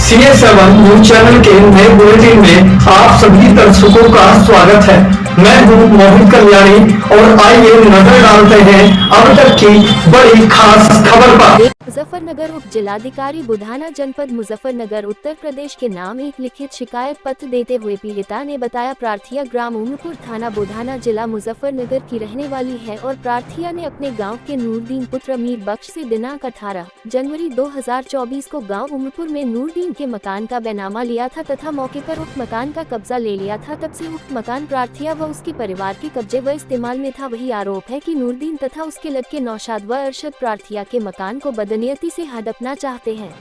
CS7 news channel के नए bulletin में आप सभी दर्शकों का स्वागत है। मैं हूँ मोहित कल्याणी और आइए नजर डालते हैं अब तक की बड़ी खास खबर पर। मुजफ्फरनगर उप जिलाधिकारी बुधाना जनपद मुजफ्फरनगर उत्तर प्रदेश के नाम एक लिखित शिकायत पत्र देते हुए पीड़िता ने बताया प्रार्थिया ग्राम उमरपुर थाना बुधाना जिला मुजफ्फरनगर की रहने वाली है और प्रार्थिया ने अपने गांव के नूरदीन पुत्र अमीर बख्श से दिनांक 18 जनवरी 2024 को गांव उमरपुर में नूरदीन के मकान का बैनामा लिया था तथा मौके पर उक्त मकान का कब्जा ले लिया था। तब से उक्त मकान प्रार्थिया व उसके परिवार के कब्जे व इस्तेमाल में था। वही आरोप है कि नूरदीन तथा उसके लड़के नौशाद व अरशद प्रार्थिया के मकान को बदनीयती से हड़पना चाहते हैं,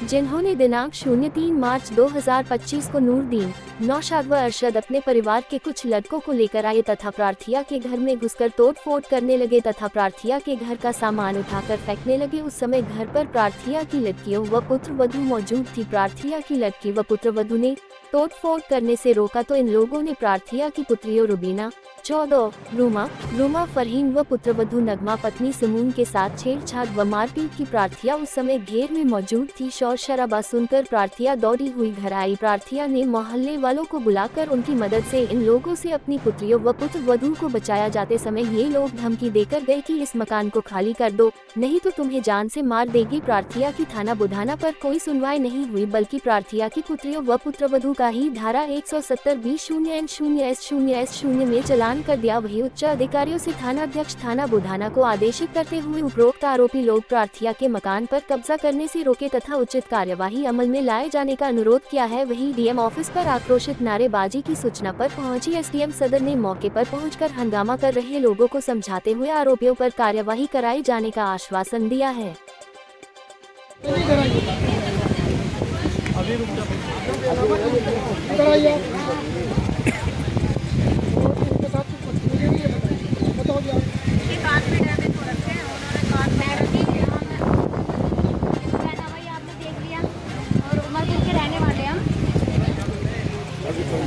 जिन्होंने दिनांक 03 मार्च 2025 को नूरदीन, नौशाद व अरशद अपने परिवार के कुछ लड़कों को लेकर आए तथा प्रार्थिया के घर में घुसकर तोड़फोड़ करने लगे तथा प्रार्थिया के घर का सामान उठाकर फेंकने लगे। उस समय घर पर प्रार्थिया की लड़कियों व पुत्र वधू मौजूद थी। प्रार्थिया की लड़की व पुत्र वधू ने तोड़फोड़ करने से रोका तो इन लोगों ने प्रार्थिया की पुत्रियों रुबीना 14, रूमा फरहीन व पुत्रवधू नगमा पत्नी समून के साथ छेड़छाड़ व मारपीट की। प्रार्थिया उस समय घेर में मौजूद थी। शोर शराबा सुनकर प्रार्थिया दौड़ी हुई घर आई। प्रार्थिया ने मोहल्ले वालों को बुलाकर उनकी मदद से इन लोगों से अपनी पुत्रियों व पुत्रवधू को बचाया। जाते समय ये लोग धमकी देकर गए कि इस मकान को खाली कर दो, नहीं तो तुम्हें जान से मार देगी। प्रार्थिया की थाना बुधाना पर कोई सुनवाई नहीं हुई, बल्कि प्रार्थिया की पुत्रियों व पुत्रवधू का ही धारा 170(20)(0)(S)(0)(S)(0) में चलान कर दिया। वही उच्च अधिकारियों से थाना अध्यक्ष थाना बुधाना को आदेशित करते हुए उपरोक्त आरोपी लोग प्रार्थिया के मकान पर कब्जा करने से रोके तथा उचित कार्यवाही अमल में लाए जाने का अनुरोध किया है। वही डीएम ऑफिस पर आक्रोशित नारेबाजी की सूचना पर पहुंची एसडीएम सदर ने मौके पर पहुंचकर हंगामा कर रहे लोगों को समझाते हुए आरोपियों पर कार्यवाही कराए जाने का आश्वासन दिया है।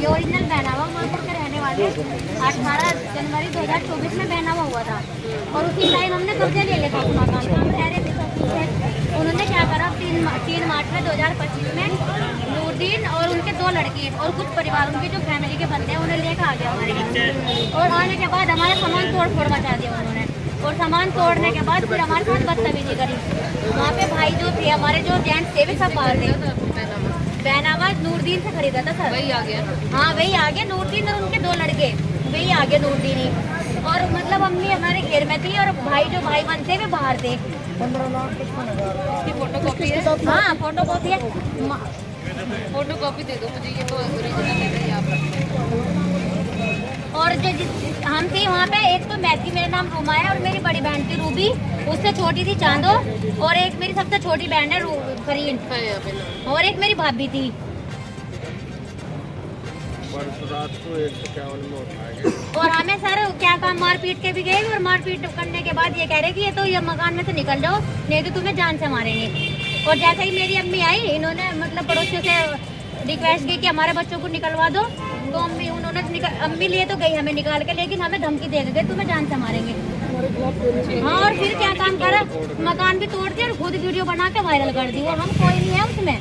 ये ओरिजिनल बैनामा उमरपुर के रहने वाले 18 जनवरी 2024 में बैनामा हुआ था और उसी टाइम हमने कब्जा ले लिया था मकान का। हम रह रहे थे उन्होंने क्या करा 3 मार्च में 2025 में नूरदीन और उनके 2 लड़के और कुछ परिवार उनके जो फैमिली के बंदे हैं उन्हें लेकर आ गया हमारे घर और आने के बाद हमारा सामान तोड़ फोड़ मचा दिया उन्होंने और सामान तोड़ने के बाद फिर हमारे साथ बदतमीजी करी। वहाँ पे भाई जो थे हमारे जो जेंट्स थे भी सब बाहर थे। बैनामा नूरदीन से खरीदा था सर, वही आ गया। हाँ वही आ गया नूरदीन और उनके 2 लड़के, वही आ गया नूरदीन ही। और मतलब अम्मी हमारे घेर में थी और भाई जो भाई बहन थे वे बाहर थे। 15,00,000 फोटो कॉपी है। हाँ फोटो कॉपी है, फोटो कॉपी दे दो मुझे, ये तो ओरिजिनल है यहाँ पर। और जो हम थे वहाँ पे एक तो मैथी मेरा नाम रूमा है और मेरी बड़ी बहन थी रूबी, उससे छोटी थी चांदो और एक मेरी सबसे छोटी बहन है फरीन और एक मेरी भाभी थी। रात को 151 में उठाया और हमें सर क्या काम मारपीट के भी गए और मारपीट करने के बाद ये कह रहे कि ये तो ये मकान में से निकल जाओ नहीं तो तुम्हें जान से मारेंगे। और जैसे ही मेरी अम्मी आई इन्होंने मतलब पड़ोसियों से रिक्वेस्ट की कि हमारे बच्चों को निकलवा दो, तो अम्मी लिए तो गई हमें निकाल के, लेकिन हमें धमकी दे गए तुम्हें जान से मारेंगे। हाँ और फिर क्या काम करा, मकान भी तोड़ दिया और खुद वीडियो बना के वायरल कर दी और हम कोई नहीं है उसमें।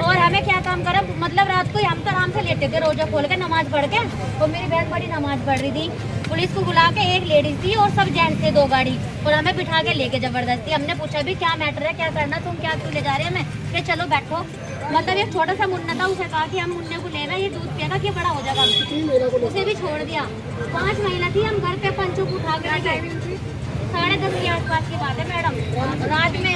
और हमें क्या काम करा, मतलब रात को हम तो आराम से लेटे थे रोजा खोल के नमाज पढ़ के, और मेरी बहन बड़ी नमाज पढ़ रही थी। पुलिस को बुला के एक लेडीज थी और सब जेंट्स थे 2 गाड़ी और हमें बिठा के लेके जबरदस्ती। हमने पूछा भी क्या मैटर है, क्या करना, तुम क्या क्यों ले जा रहे हैं हमें, कि चलो बैठो। मतलब एक छोटा सा मुन्ना था, उसे कहा कि हम मुन्ने को लेना, ये दूध पिएगा कि बड़ा हो जाएगा, उसे भी छोड़ दिया। 5 महीना थी, हम घर पे पंचों को उठा के 10:30 के आसपास की बात है मैडम, रात में।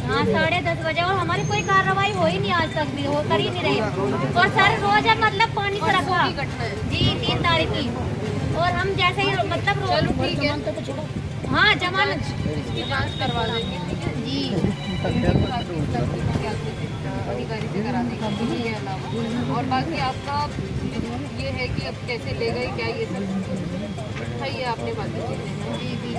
हाँ 10:30 बजे और हमारी कोई कार्रवाई हो ही नहीं आज तक भी, हो कर ही नहीं रही। और सर रोज मतलब पानी से रखा जी 3 तारीख की, और हम जैसे ही मतलब रोज ठीक है हाँ जमानत इसकी जांच करवा देंगे जी अधिकारी से करा देंगे इसके अलावा। और बाकी आपका ये है कि अब कैसे ले गए क्या ये सब सही है आपने बात जी जी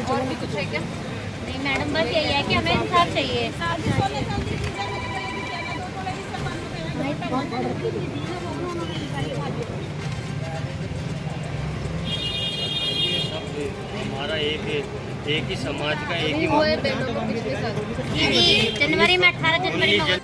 और भी कुछ है क्या? नहीं मैडम बस यही है कि हमें इंसाफ चाहिए। का एक ही समाज का एक ही वो है बहनों को पिछले साल जी, जनवरी में 18 जनवरी में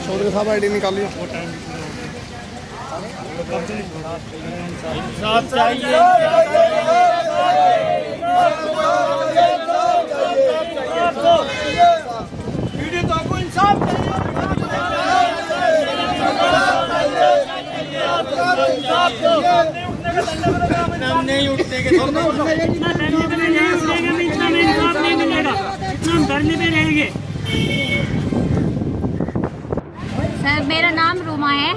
चौधरी साहब आईडी निकालिए। इंसाफ चाहिए। नहीं उठने के सर, मेरा नाम रूमा है,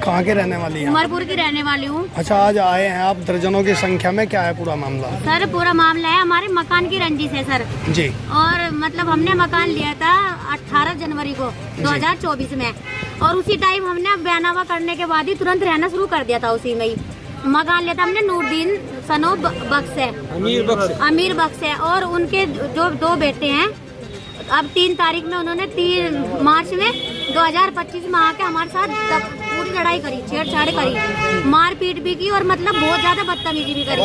कहाँ के रहने वाली हैं? उमरपुर की रहने वाली हूँ। अच्छा, आज आए हैं आप दर्जनों की संख्या में, क्या है पूरा मामला? सर, पूरा मामला है हमारे मकान की रंजिश है सर। जी। और मतलब हमने मकान लिया था 18 जनवरी को 2024 में, और उसी टाइम हमने बयानामा करने के बाद ही तुरंत रहना शुरू कर दिया था। उसी में ही मकान लिया था हमने। नूरदीन सनो बख्श है, अमीर बख्श है, और उनके जो 2 बेटे हैं। अब 3 तारीख में उन्होंने 3 मार्च में 2025 में आके हमारे साथ पूरी लड़ाई करी, छेड़छाड़ करी, मारपीट भी की, और मतलब बहुत ज्यादा बदतमीजी भी करी।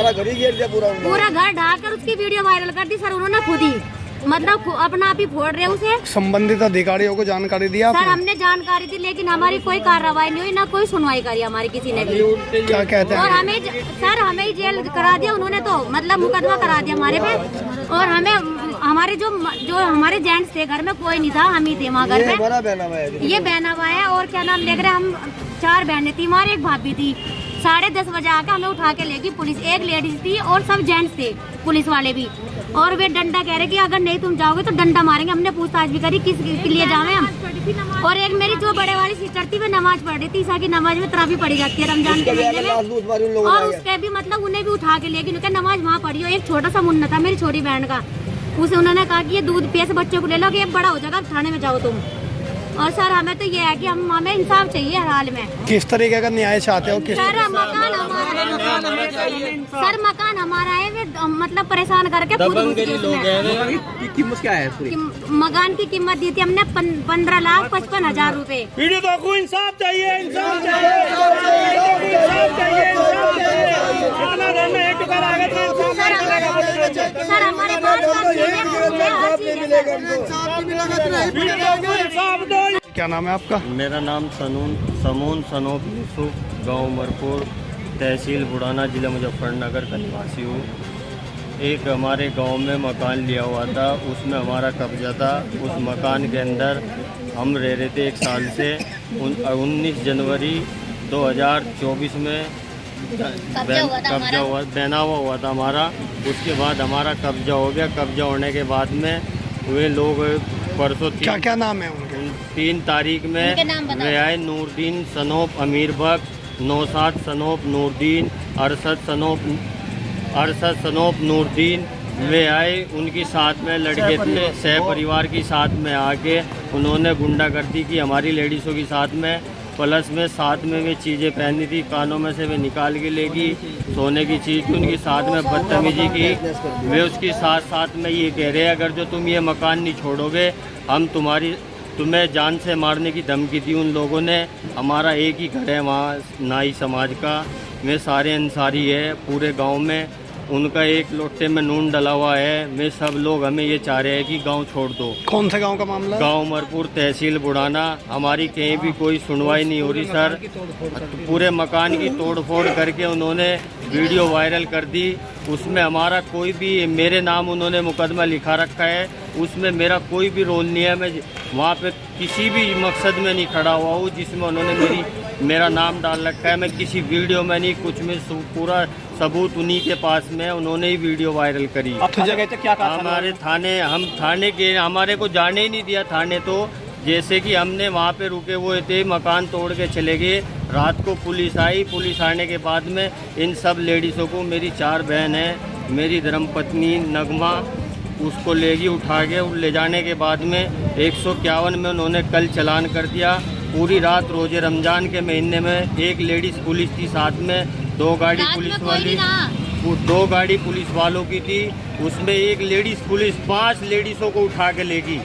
पूरा घर ढाकर उसकी वीडियो वायरल कर दी सर उन्होंने खुद ही, मतलब अपना आप ही फोड़ रहे उसे। संबंधित अधिकारियों को जानकारी दिया सर आपने? हमने जानकारी दी, लेकिन हमारी कोई कार्रवाई नहीं हुई, ना कोई सुनवाई करी हमारी किसी ने भी। क्या कहते और हैं? हमें ही जेल करा दिया उन्होंने, तो मतलब मुकदमा करा दिया हमारे पे। और हमें हमारे जो हमारे जेंट्स थे घर में, कोई नहीं था, हम ही थे वहाँ घर में। ये बहनावा है, और क्या नाम लेकर हम 4 बहनें थी हमारी, एक भाभी थी। 10:30 बजे आकर हमें उठा के लेगी पुलिस। एक लेडीज थी और सब जेंट्स थे, पुलिस वाले भी। और वे डंडा कह रहे कि अगर नहीं तुम जाओगे तो डंडा मारेंगे। हमने पूछताछ भी करी किस के लिए जावे हम। और एक मेरी जो बड़े वाली सिस्टर थी, वे नमाज पढ़ रही थी। ईसा की नमाज में तरावी पढ़ी जाती है रमजान के महीने में, और उसके भी मतलब उन्हें भी उठा के लेगी। उनका नमाज वहाँ पढ़ी हो। एक छोटा सा मुन्ना था मेरी छोटी बहन का, उसे उन्होंने कहा कि ये दूध पिए से बच्चों को ले लो, कि ये बड़ा हो जाएगा, थाने में जाओ तुम। और सर हमें तो ये है कि हमें इंसाफ चाहिए हर हाल में। किस तरीके का न्याय चाहते हो? सर मकान हमारा है, सर मकान हमारा है, वे मतलब परेशान करके कीमत क्या है पूरी? मकान की कीमत दी थी हमने 15,55,000 रुपए। इंसाफ चाहिए, इंसाफ सर हमारे पास क्या नाम है आपका? मेरा नाम समून सनोप यूसुफ, गांव उमरपुर, तहसील बुढ़ाना, जिला मुजफ्फरनगर का निवासी हूँ। एक हमारे गांव में मकान लिया हुआ था, उसमें हमारा कब्जा था। उस मकान के अंदर हम रह रहे थे 1 साल से। 19 जनवरी 2024 में बहनावा हुआ था हमारा। उसके बाद हमारा कब्जा हो गया। कब्जा होने के बाद में वे लोग परसों क्या नाम है उनके? 3 तारीख में वे आए। नूरदीन सनोप अमीर बख्श, नौशाद सनोप नूरदीन, अरशद सनोप नूरदीन, वे आए। उनकी साथ में लड़के थे, सह परिवार की साथ में आके उन्होंने गुंडागर्दी की हमारी लेडीज़ों की साथ में। प्लस में साथ में वे चीज़ें पहनी थी, कानों में से वे निकाल के लेगी। सोने की चीज़ थी, उनकी साथ में बदतमीजी की। वे उसकी साथ में ये कह रहे हैं अगर जो तुम ये मकान नहीं छोड़ोगे हम तुम्हें जान से मारने की धमकी दी उन लोगों ने। हमारा एक ही घर है वहाँ नाई समाज का, वे सारे अंसारी है पूरे गांव में। उनका एक लोटे में नून डला हुआ है। वे सब लोग हमें ये चाह रहे हैं कि गांव छोड़ दो। कौन से गांव का मामला? गांव उमरपुर, तहसील बुढ़ाना। हमारी कहीं भी कोई सुनवाई नहीं हो रही सर। पूरे मकान की तोड़फोड़ करके उन्होंने वीडियो वायरल कर दी। उसमें हमारा कोई भी, मेरे नाम उन्होंने मुकदमा लिखा रखा है, उसमें मेरा कोई भी रोल नहीं है। मैं वहाँ पे किसी भी मकसद में नहीं खड़ा हुआ हूँ जिसमें उन्होंने मेरा नाम डाल रखा है। मैं किसी वीडियो में नहीं, कुछ में पूरा सबूत उन्हीं के पास में। उन्होंने ही वीडियो वायरल करी। क्या हमारे थाने के हमारे को जाने ही नहीं दिया थाने। तो जैसे कि हमने वहाँ पे रुके हुए थे, मकान तोड़ के चले गए। रात को पुलिस आई। पुलिस आने के बाद में इन सब लेडीज़ों को, मेरी 4 बहन है, मेरी धर्मपत्नी नगमा, उसको लेगी उठा के। ले जाने के बाद में 151 में उन्होंने कल चालान कर दिया। पूरी रात रोजे रमजान के महीने में एक लेडीज़ पुलिस थी साथ में, 2 गाड़ी पुलिस वाली, 2 गाड़ी पुलिस वालों की थी। उसमें एक लेडीज़ पुलिस 5 लेडीज़ों को उठा के लेगी।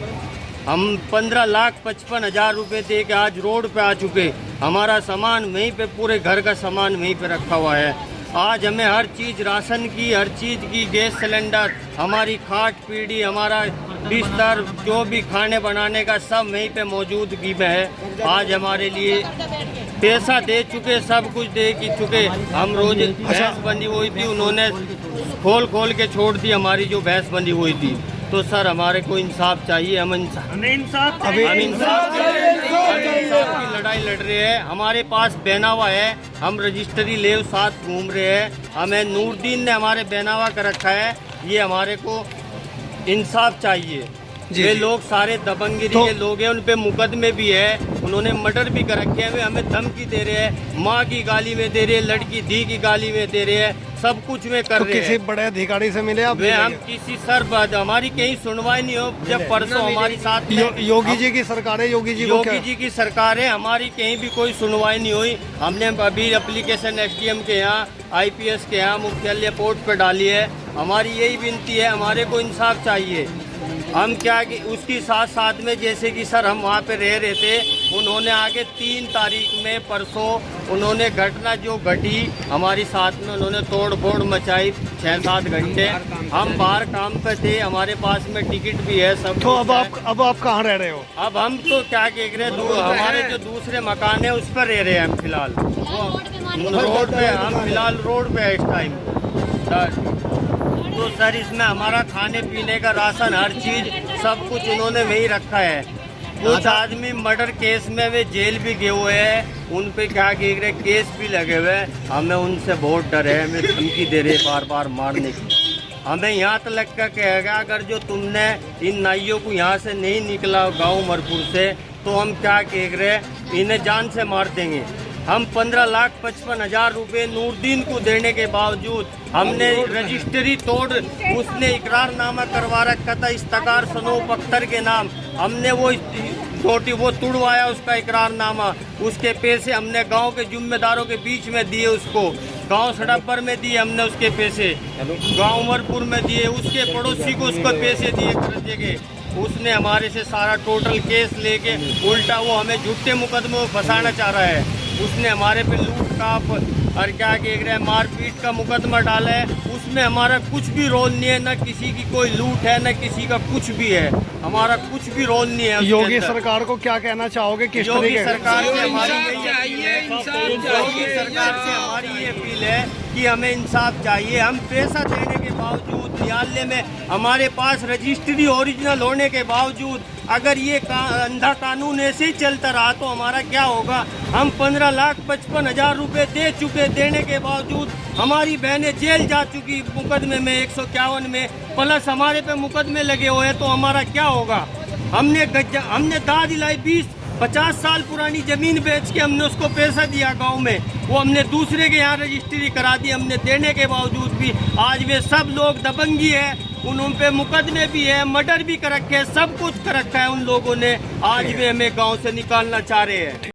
हम 15,55,000 रुपये दे के आज रोड पे आ चुके। हमारा सामान वहीं पे, पूरे घर का सामान वहीं पे रखा हुआ है। आज हमें हर चीज़, राशन की, हर चीज़ की, गैस सिलेंडर, हमारी खाट पीढ़ी, हमारा बिस्तर, जो भी खाने बनाने का सब वहीं पे मौजूदगी में है। आज हमारे लिए पैसा दे चुके, सब कुछ दे की चुके। हम रोज भैंस बंधी हुई थी, उन्होंने खोल के छोड़ दी हमारी जो भैंस बंधी हुई थी। तो सर हमारे को इंसाफ चाहिए। हम इंसाफ की लड़ाई लड़ रहे हैं। हमारे पास बेनावा है, हम रजिस्ट्री ले साथ घूम रहे हैं। हमें नूरदीन ने हमारे बेनावा कर रखा है। ये हमारे को इंसाफ चाहिए। ये लोग सारे दबंगिरी के लोग हैं, उन पे मुकदमे भी है, उन्होंने मर्डर भी कर रखे हैं। हमें धमकी दे रहे हैं, माँ की गाली में दे रहे हैं, लड़की धी की गाली में दे रहे हैं, सब कुछ में कर रहे हैं। किसी बड़े अधिकारी से मिले आप? हम किसी सर, हमारी कहीं सुनवाई नहीं हो। जब परसों हमारी साथ योगी जी की सरकार है, योगी जी की सरकार है, हमारी कहीं भी कोई सुनवाई नहीं हुई। हमने अभी एप्लीकेशन एसडीएम के यहाँ, IPS के यहाँ, मुख्यालय पोर्ट पे डाली है। हमारी यही विनती है, हमारे को इंसाफ चाहिए। हम क्या कि उसकी साथ में, जैसे कि सर हम वहाँ पे रह रहे थे, उन्होंने आगे 3 तारीख में परसों उन्होंने घटना जो घटी हमारी साथ में, उन्होंने तोड़ फोड़ मचाई 6-7 घंटे। हम बाहर काम पे थे, हमारे पास में टिकट भी है सब। तो अब आप कहाँ रह रहे हो? अब हम तो क्या कह रहे हैं, हमारे जो दूसरे मकान है उस पर रह रहे हैं हम फिलहाल। रोड पे, हम फिलहाल रोड पे है इस टाइम। तो सर इसमें हमारा खाने पीने का राशन, हर चीज़, सब कुछ उन्होंने वही रखा है। कुछ आदमी मर्डर केस में वे जेल भी गए हुए हैं, उन पे क्या कह रहे केस भी लगे हुए हैं। हमें उनसे बहुत डर है, हमें धमकी दे रहे बार मारने की। हमें यहाँ तक का कहेगा, अगर जो तुमने इन नाइयों को यहाँ से नहीं निकला गाँव मरपुर से, तो हम क्या कह रहे इन्हें जान से मार देंगे। हम 15,55,000 रुपये नूरदीन को देने के बावजूद हमने रजिस्ट्री तोड़, उसने इकरारनामा करवा रखा था इस्तकार सनोफ अख्तर के नाम, हमने वो तुड़वाया उसका इकरारनामा। उसके पैसे हमने गांव के जिम्मेदारों के बीच में दिए, उसको गांव सड़ब्बर में दिए हमने उसके पैसे, गांव उमरपुर में दिए, उसके पड़ोसी को उसको पैसे दिए कर्जे के। उसने हमारे से सारा टोटल केस लेके उल्टा वो हमें झूठे मुकदमे में फंसाना चाह रहा है। उसने हमारे पे लूट का और क्या कह रहे हैं, मारपीट का मुकदमा डाला है। उसमें हमारा कुछ भी रोल नहीं है, न किसी की कोई लूट है, न किसी का कुछ भी है, हमारा कुछ भी रोल नहीं है। योगी सरकार को क्या कहना चाहोगे? किस योगी सरकार से हमारी ये अपील है कि हमें इंसाफ चाहिए। हम पैसा देने के बावजूद, न्यायालय में हमारे पास रजिस्ट्री ओरिजिनल होने के बावजूद, अगर ये अंधा कानून ऐसे ही चलता रहा तो हमारा क्या होगा। हम 15,55,000 रुपये दे चुके, देने के बावजूद हमारी बहनें जेल जा चुकी मुकदमे में 151 में, प्लस हमारे पे मुकदमे लगे हुए हैं, तो हमारा क्या होगा। हमने दाद दिलाई, 20-50 साल पुरानी ज़मीन बेच के हमने उसको पैसा दिया गांव में, वो हमने दूसरे के यहाँ रजिस्ट्री करा दी। हमने देने के बावजूद भी आज वे सब लोग दबंगी है, उन पे मुकदमे भी है, मर्डर भी कर रखे हैं, सब कुछ कर रखा है उन लोगों ने। आज वे हमें गांव से निकालना चाह रहे हैं।